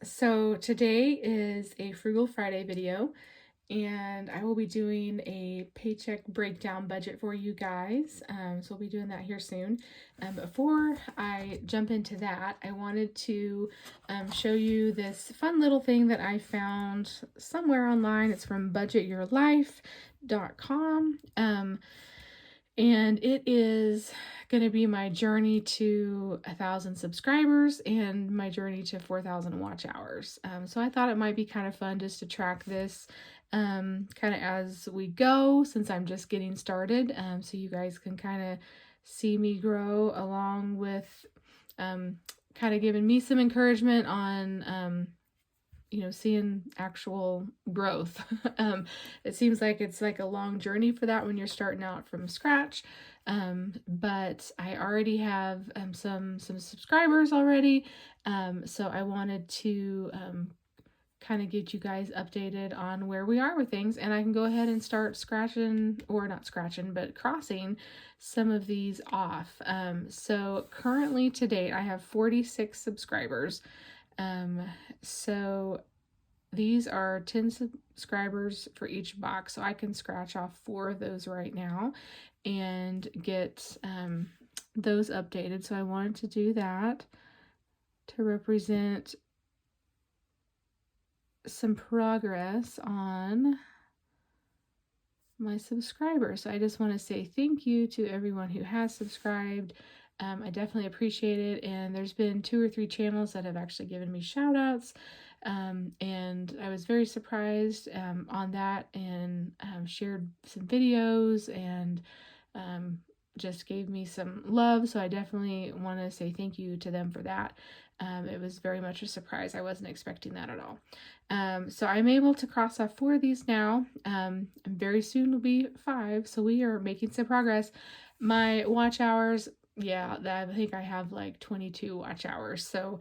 So today is a Frugal Friday video, and I will be doing a paycheck breakdown budget for you guys. So we'll be doing that here soon. Before I jump into that, I wanted to show you this fun little thing that I found somewhere online. It's from budgetyourlife.com. And it is going to be my journey to 1,000 subscribers and my journey to 4,000 watch hours. So I thought it might be kind of fun just to track this kind of as we go, since I'm just getting started. So you guys can kind of see me grow along with kind of giving me some encouragement on seeing actual growth. It seems like it's like a long journey for that when you're starting out from scratch. But I already have some subscribers already. So I wanted to kind of get you guys updated on where we are with things, and I can go ahead and start scratching, or not scratching, but crossing some of these off. So currently to date, I have 46 subscribers. So these are 10 subscribers for each box. So I can scratch off 4 of those right now and get those updated. So I wanted to do that to represent some progress on my subscribers. So I just want to say thank you to everyone who has subscribed. I definitely appreciate it. And there's been 2 or 3 channels that have actually given me shout outs. And I was very surprised on that, and shared some videos and just gave me some love. So I definitely want to say thank you to them for that. It was very much a surprise. I wasn't expecting that at all. So I'm able to cross off 4 of these now. And very soon will be 5. So we are making some progress. My watch hours, yeah, I think I have like 22 watch hours. So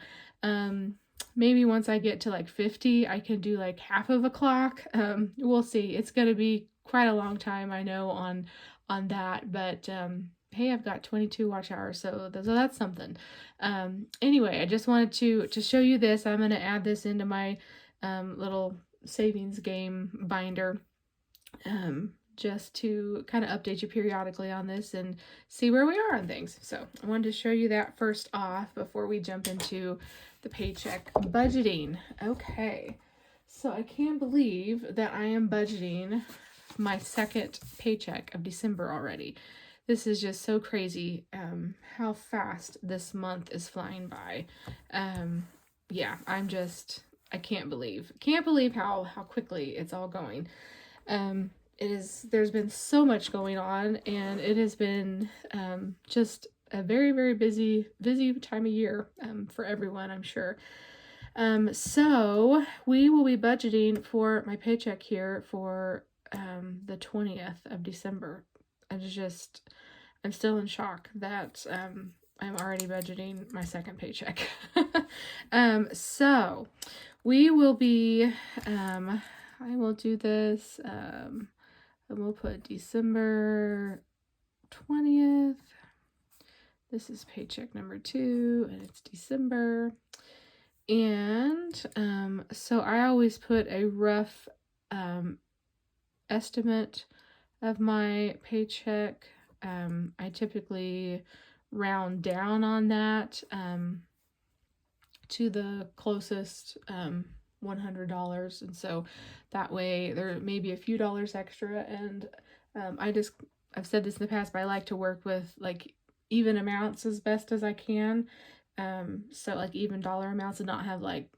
maybe once I get to like 50, I can do like half of a clock. We'll see. It's going to be quite a long time, I know, on that, but hey, I've got 22 watch hours, so that's something. Anyway, I just wanted to show you this. I'm going to add this into my little savings game binder, just to kind of update you periodically on this and see where we are on things. So I wanted to show you that first off before we jump into the paycheck budgeting. Okay, so I can't believe that I am budgeting my second paycheck of December already. This is just so crazy how fast this month is flying by. Yeah, I can't believe how quickly it's all going. There's been so much going on, and it has been just a very, very busy time of year for everyone, I'm sure. So we will be budgeting for my paycheck here for the 20th of December. I'm still in shock that I'm already budgeting my second paycheck. So we will be, I will do this, and we'll put December 20th. This is paycheck number 2, and it's December. And so I always put a rough estimate of my paycheck. I typically round down on that to the closest $100, and so that way there may be a few dollars extra. And I've said this in the past, but I like to work with like even amounts as best as I can. So like even dollar amounts, and not have like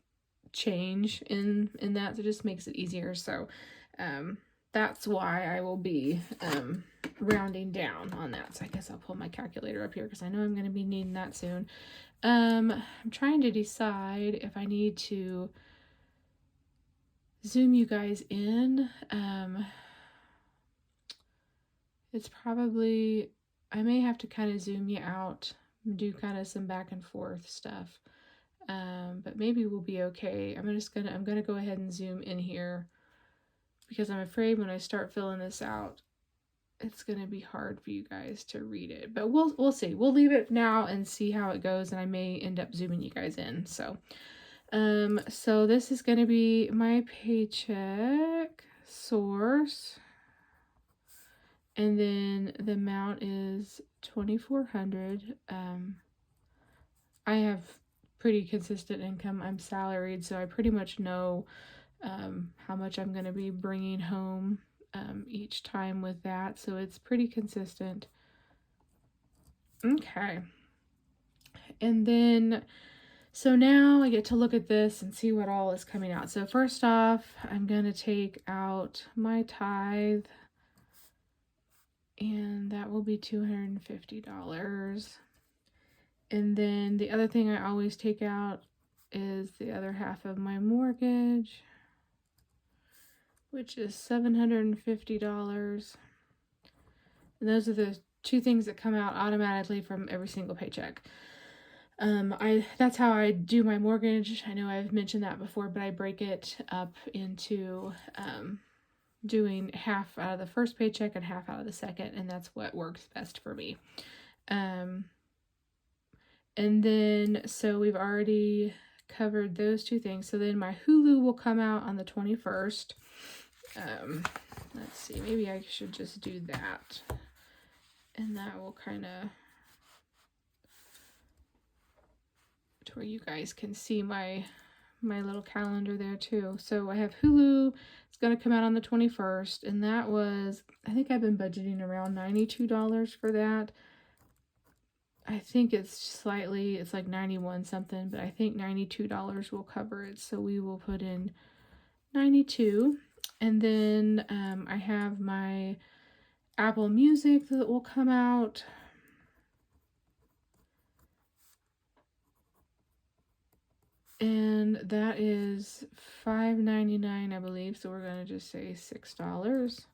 change in that. So it just makes it easier. So that's why I will be rounding down on that. So I guess I'll pull my calculator up here because I know I'm going to be needing that soon. I'm trying to decide if I need to zoom you guys in. It's probably, I may have to kind of zoom you out, do kind of some back and forth stuff. But maybe we'll be okay. I'm gonna go ahead and zoom in here, because I'm afraid when I start filling this out, it's gonna be hard for you guys to read it. But we'll see. We'll leave it now and see how it goes, and I may end up zooming you guys in. So So this is going to be my paycheck source. And then the amount is $2,400. I have pretty consistent income. I'm salaried, so I pretty much know how much I'm going to be bringing home each time with that. So it's pretty consistent. Okay. And then, so now I get to look at this and see what all is coming out. So first off, I'm going to take out my tithe, and that will be $250. And then the other thing I always take out is the other half of my mortgage, which is $750. And those are the two things that come out automatically from every single paycheck. That's how I do my mortgage. I know I've mentioned that before, but I break it up into doing half out of the first paycheck and half out of the second, and that's what works best for me. And then, so we've already covered those two things. So then my Hulu will come out on the 21st. Let's see, maybe I should just do that. And that will kind of, to where you guys can see my little calendar there too. So I have Hulu. It's going to come out on the 21st. And that was, I think I've been budgeting around $92 for that. I think it's like 91 something, but I think $92 will cover it. So we will put in 92. And then I have my Apple Music that will come out. And that is $5.99, I believe. So we're going to just say $6.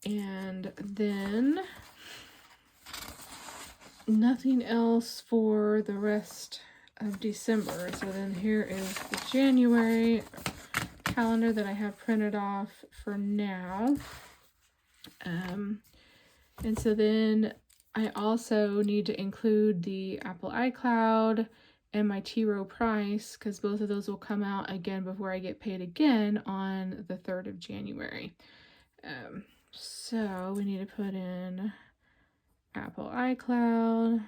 And then nothing else for the rest of December. So then here is the January calendar that I have printed off for now. And so then I also need to include the Apple iCloud and my T Rowe price, because both of those will come out again before I get paid again on the 3rd of January. So we need to put in Apple iCloud.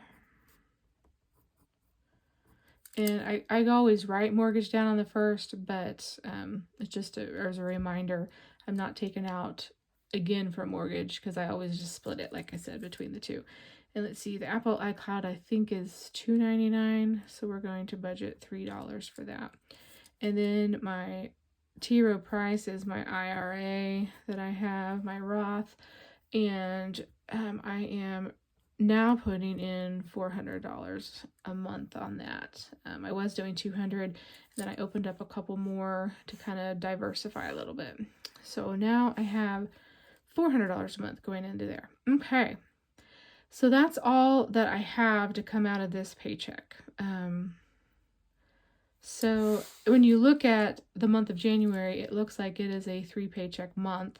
And I always write mortgage down on the 1st, but it's just as a reminder, I'm not taking out again for mortgage because I always just split it, like I said, between the two. And let's see, the Apple iCloud I think is $2.99, so we're going to budget $3 for that. And then my T Rowe price is my IRA that I have, my Roth, and I am now putting in $400 a month on that. I was doing $200, and then I opened up a couple more to kind of diversify a little bit. So now I have $400 a month going into there. Okay. So that's all that I have to come out of this paycheck. So when you look at the month of January, it looks like it is a 3 paycheck month,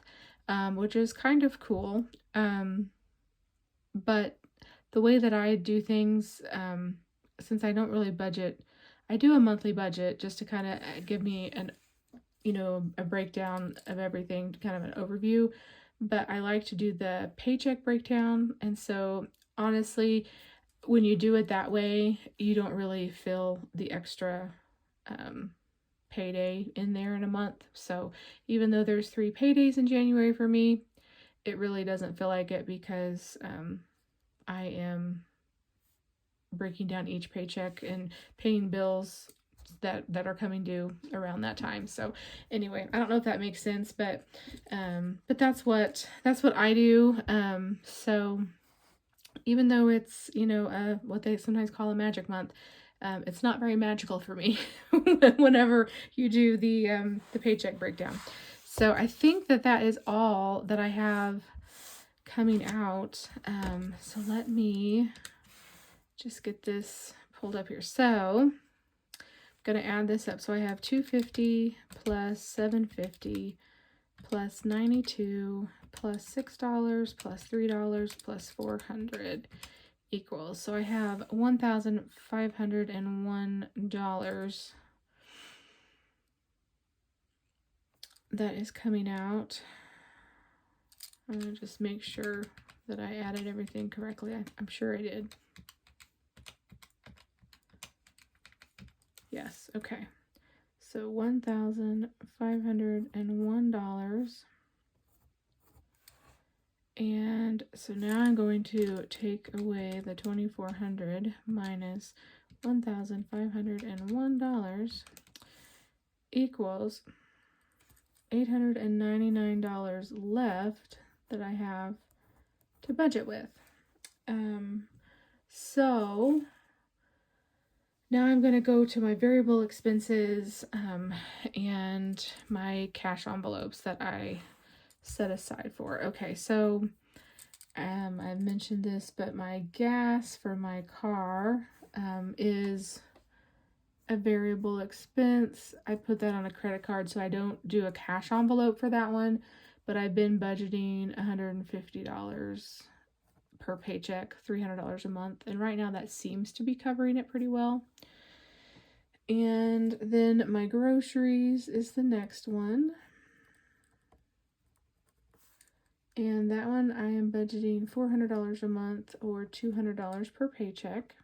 which is kind of cool. But the way that I do things, since I don't really budget, I do a monthly budget just to kind of give me a breakdown of everything, kind of an overview. But I like to do the paycheck breakdown. And so honestly, when you do it that way, you don't really feel the extra payday in there in a month. So even though there's 3 paydays in January for me, it really doesn't feel like it because I am breaking down each paycheck and paying bills that are coming due around that time. So anyway, I don't know if that makes sense, but that's what I do. So even though it's, what they sometimes call a magic month, it's not very magical for me whenever you do the paycheck breakdown. So I think that is all that I have coming out. So let me just get this pulled up here. So going to add this up. So I have 250 plus 750 plus 92 plus $6 plus $3 plus 400 equals. So I have $1,501 that is coming out. I'm going to just make sure that I added everything correctly. I'm sure I did. Yes, okay. So $1,501. And so now I'm going to take away the $2,400 minus $1,501 equals $899 left that I have to budget with. So now I'm going to go to my variable expenses and my cash envelopes that I set aside for. Okay, so I've mentioned this, but my gas for my car is a variable expense. I put that on a credit card, so I don't do a cash envelope for that one, but I've been budgeting $150 per paycheck, $300 a month, and right now that seems to be covering it pretty well. And then my groceries is the next one. And that one I am budgeting $400 a month or $200 per paycheck.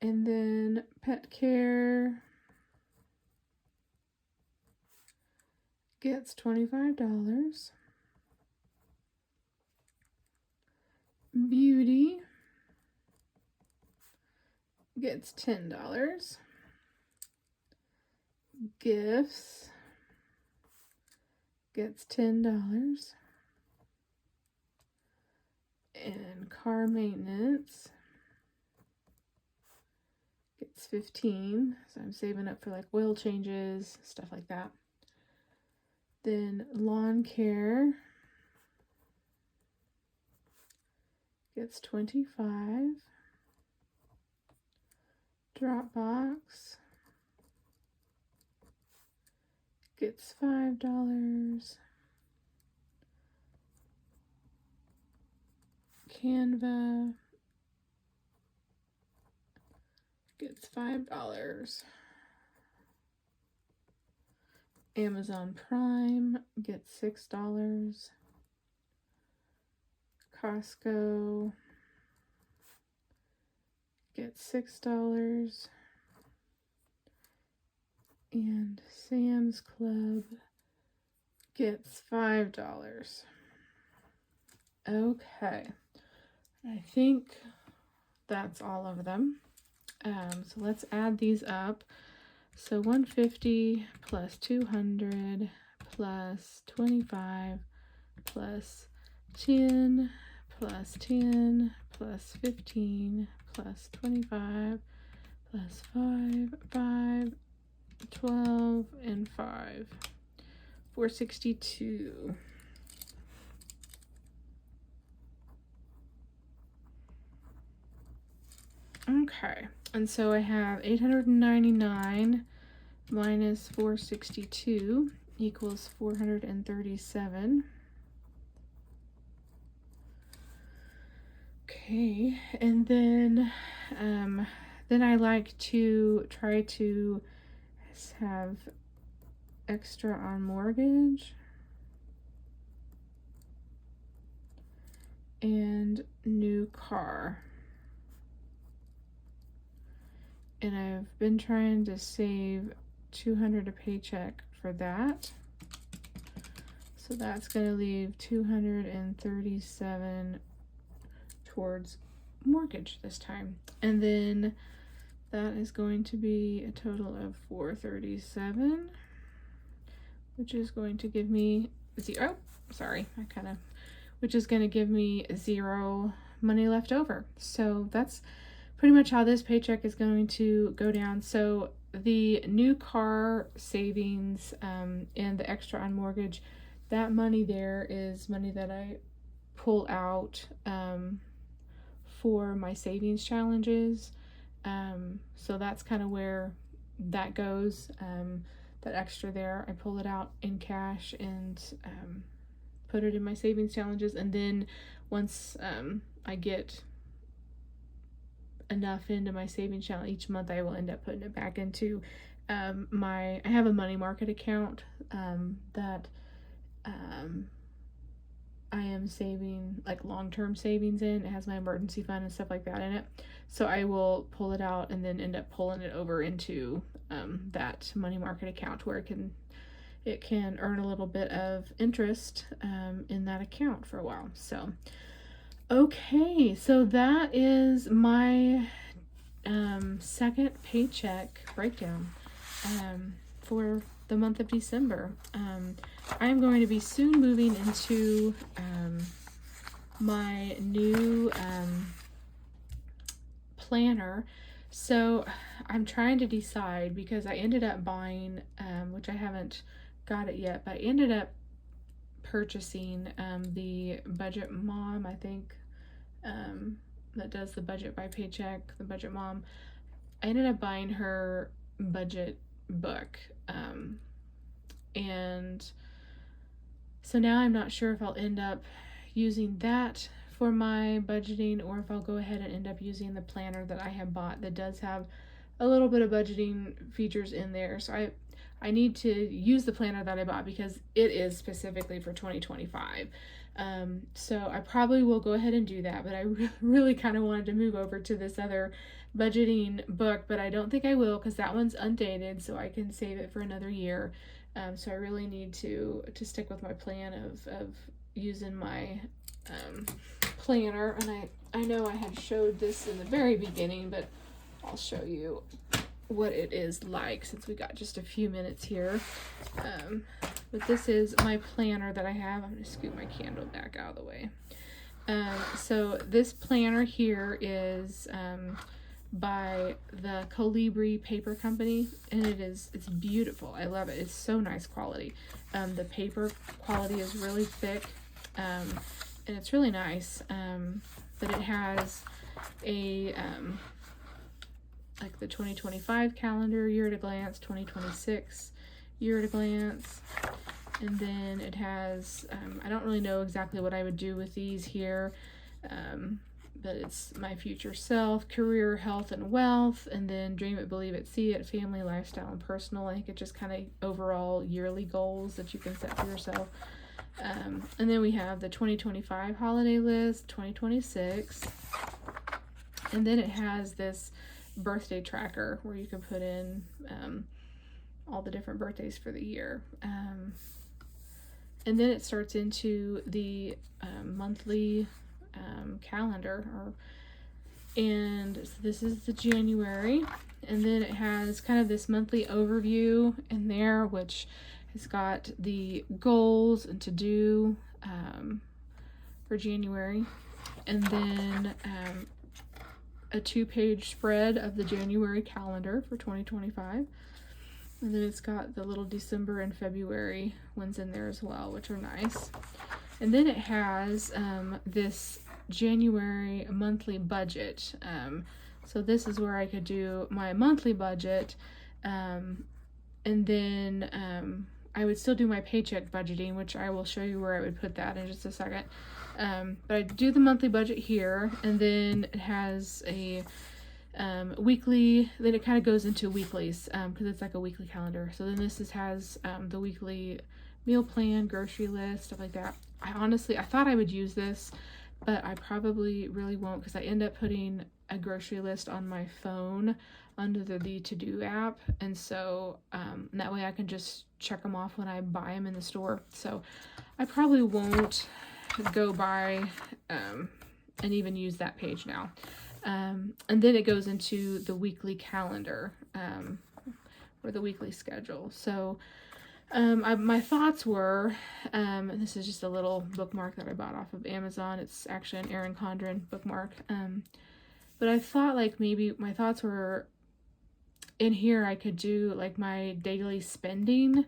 And then pet care gets $25. Beauty gets $10. Gifts gets $10. And car maintenance gets $15. So I'm saving up for like oil changes, stuff like that. Then lawn care gets $25. Dropbox gets $5. Canva gets $5. Amazon Prime gets $6. Costco gets $6. And Sam's Club gets $5. Okay, I think that's all of them. So let's add these up. So 150 plus 200 plus 25 plus 10 plus 10 plus 15 plus 25 plus 5, 12, and 5. 462. Okay, and so I have 899 minus 462 equals 437. Okay, and then I like to try to have extra on mortgage and new car. And I've been trying to save $200 a paycheck for that. So that's going to leave $237 towards mortgage this time. And then that is going to be a total of $437, which is going to give me zero. Sorry, which is going to give me zero money left over. So that's pretty much how this paycheck is going to go down. So the new car savings and the extra on mortgage, that money there is money that I pull out for my savings challenges. So that's kind of where that goes. That extra there, I pull it out in cash and put it in my savings challenges. And then once I get enough into my savings challenge each month, I will end up putting it back into I have a money market account that I am saving, like, long-term savings in. It has my emergency fund and stuff like that in it. So I will pull it out and then end up pulling it over into that money market account where it can earn a little bit of interest in that account for a while. So, okay, so that is my second paycheck breakdown for the month of December. I am going to be soon moving into my new planner. So I'm trying to decide because I ended up buying, which I haven't got it yet, but I ended up purchasing the Budget Mom, I think, that does the budget by Paycheck, the Budget Mom. I ended up buying her budget book, and so now I'm not sure if I'll end up using that for my budgeting or if I'll go ahead and end up using the planner that I have bought that does have a little bit of budgeting features in there. So I need to use the planner that I bought because it is specifically for 2025. So I probably will go ahead and do that, but I really kind of wanted to move over to this other budgeting book, but I don't think I will because that one's undated, so I can save it for another year. So I really need to stick with my plan of using my planner, and I know I had showed this in the very beginning, but I'll show you what it is like since we got just a few minutes here. But this is my planner that I have. I'm going to scoot my candle back out of the way. So this planner here is by the Colibri Paper Company, and it's beautiful. I love it. It's so nice quality. The paper quality is really thick, and it's really nice. But it has a like the 2025 calendar year at a glance, 2026 year at a glance, and then it has I don't really know exactly what I would do with these here, but it's my future self, career, health, and wealth, and then dream it, believe it, see it, family, lifestyle, and personal. I think it's just kind of overall yearly goals that you can set for yourself. And then we have the 2025 holiday list, 2026, and then it has this birthday tracker where you can put in all the different birthdays for the year. And then it starts into the monthly calendar, and so this is the January, and then it has kind of this monthly overview in there, which has got the goals and to do for January, and then a 2-page spread of the January calendar for 2025. And then it's got the little December and February ones in there as well, which are nice. And then it has this January monthly budget. So this is where I could do my monthly budget. And then I would still do my paycheck budgeting, which I will show you where I would put that in just a second. But I do the monthly budget here, and then it has a weekly, then it kind of goes into weeklies because it's like a weekly calendar. So then this has the weekly meal plan, grocery list, stuff like that. I thought I would use this, but I probably really won't because I end up putting a grocery list on my phone under the to-do app, and so that way I can just check them off when I buy them in the store. So I probably won't go by and even use that page now. And then it goes into the weekly calendar or the weekly schedule. So my thoughts were, this is just a little bookmark that I bought off of Amazon. It's actually an Erin Condren bookmark. But I thought like maybe my thoughts were in here I could do like my daily spending.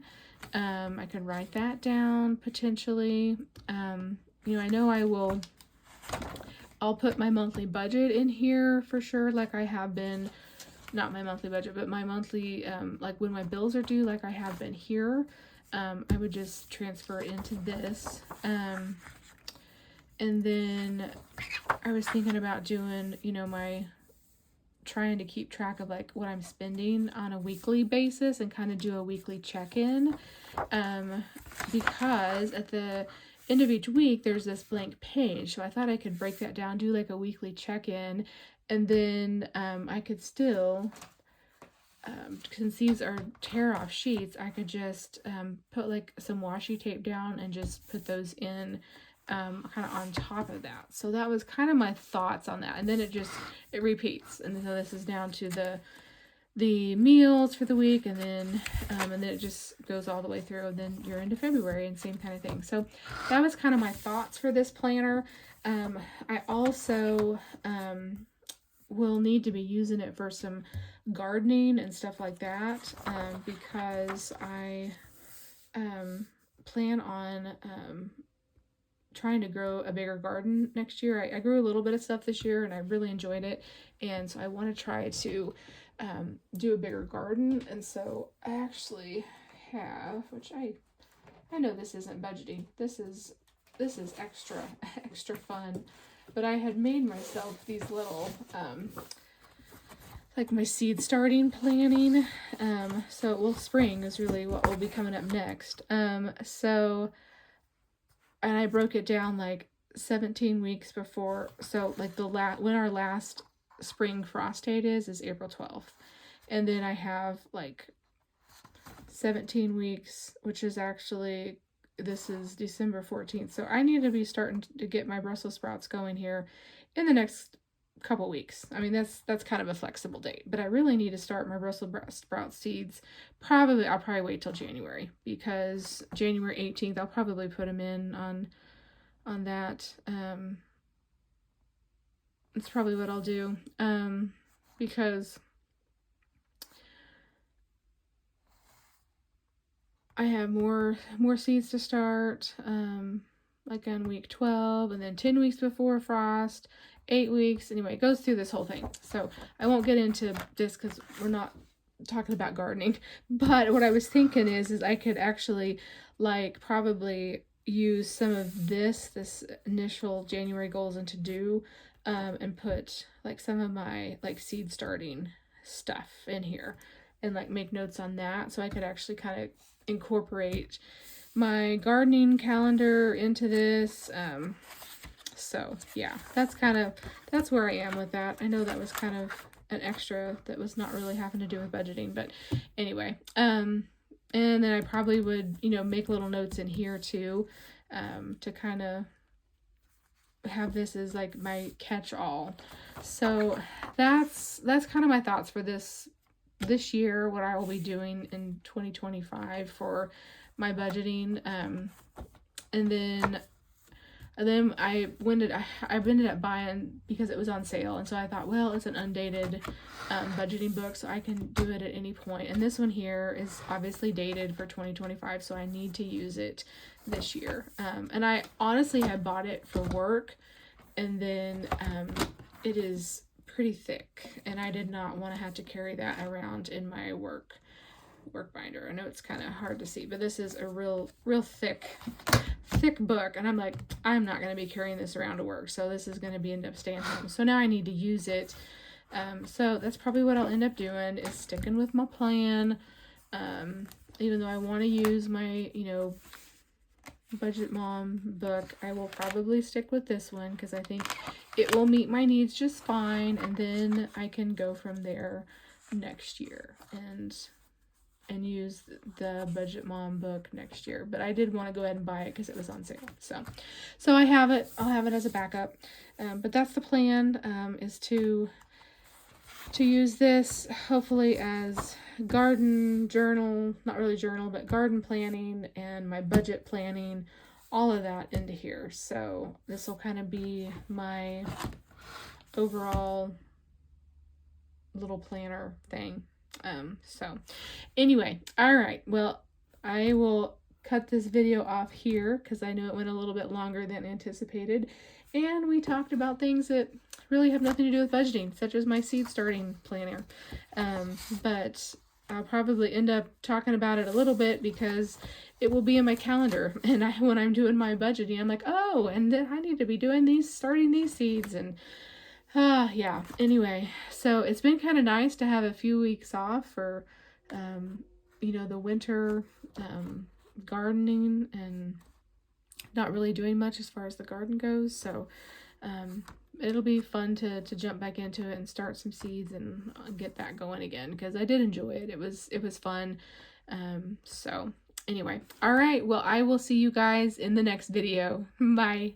I could write that down potentially. I know I'll put my monthly budget in here for sure, like I have been, not my monthly budget, but my monthly, like when my bills are due, like I have been here. I would just transfer it into this. And then I was thinking about doing, my trying to keep track of like what I'm spending on a weekly basis and kind of do a weekly check-in, because at the end of each week there's this blank page, so I thought I could break that down, do like a weekly check-in, and then I could still, since these are tear off sheets, I could just put like some washi tape down and just put those in kind of on top of that. So that was kind of my thoughts on that. And then it repeats. And so this is down to the meals for the week, and then it just goes all the way through, and then you're into February and same kind of thing. So that was kind of my thoughts for this planner. I also will need to be using it for some gardening and stuff like that, because I plan on trying to grow a bigger garden next year. I grew a little bit of stuff this year and I really enjoyed it, and so I want to try to do a bigger garden. And so I actually have, which I know this isn't budgeting, this is extra fun, but I had made myself these little like my seed starting planning. So spring is really what will be coming up next. So, and I broke it down like 17 weeks before. So like when our last spring frost date is April 12th. And then I have like 17 weeks, which is actually, this is December 14th. So I need to be starting to get my Brussels sprouts going here in the next couple weeks. I mean, that's kind of a flexible date, but I really need to start my Brussels sprout seeds. I'll probably wait till January, because January 18th, I'll probably put them in on that. It's probably what I'll do, because I have more seeds to start, like on week 12, and then 10 weeks before frost, 8 weeks. Anyway, it goes through this whole thing. So I won't get into this because we're not talking about gardening. But what I was thinking is I could actually like probably use some of this initial January goals and to do, and put like some of my like seed starting stuff in here and like make notes on that, so I could actually kind of incorporate my gardening calendar into this. So yeah, that's where I am with that. I know that was kind of an extra that was not really having to do with budgeting, but anyway, and then I probably would, make little notes in here too, to kind of have this as like my catch-all. So that's kind of my thoughts for this year, what I will be doing in 2025 for my budgeting. And then I ended up buying, because it was on sale, and so I thought, well, it's an undated budgeting book, so I can do it at any point. And this one here is obviously dated for 2025, so I need to use it this year. And I honestly had bought it for work, and then it is pretty thick, and I did not want to have to carry that around in my work binder. I know it's kind of hard to see, but this is a real thick book, and I'm like, I'm not going to be carrying this around to work, so this is going to be end up staying home. So now I need to use it. So that's probably what I'll end up doing, is sticking with my plan. Even though I want to use my Budget Mom book, I will probably stick with this one because I think it will meet my needs just fine, and then I can go from there next year and use the Budget Mom book next year. But I did want to go ahead and buy it because it was on sale. So I have it. I'll have it as a backup. But that's the plan, is to use this hopefully as garden journal, not really journal, but garden planning and my budget planning, all of that into here. So this will kind of be my overall little planner thing. So anyway, all right, well, I will cut this video off here because I know it went a little bit longer than anticipated, and we talked about things that really have nothing to do with budgeting, such as my seed starting planner. But I'll probably end up talking about it a little bit because it will be in my calendar, and when I'm doing my budgeting, I'm like, oh, and then I need to be doing starting these seeds, and Yeah, anyway, so it's been kind of nice to have a few weeks off for, the winter gardening and not really doing much as far as the garden goes. So um, it'll be fun to jump back into it and start some seeds and get that going again, because I did enjoy it. It was fun. So anyway, all right. Well, I will see you guys in the next video. Bye.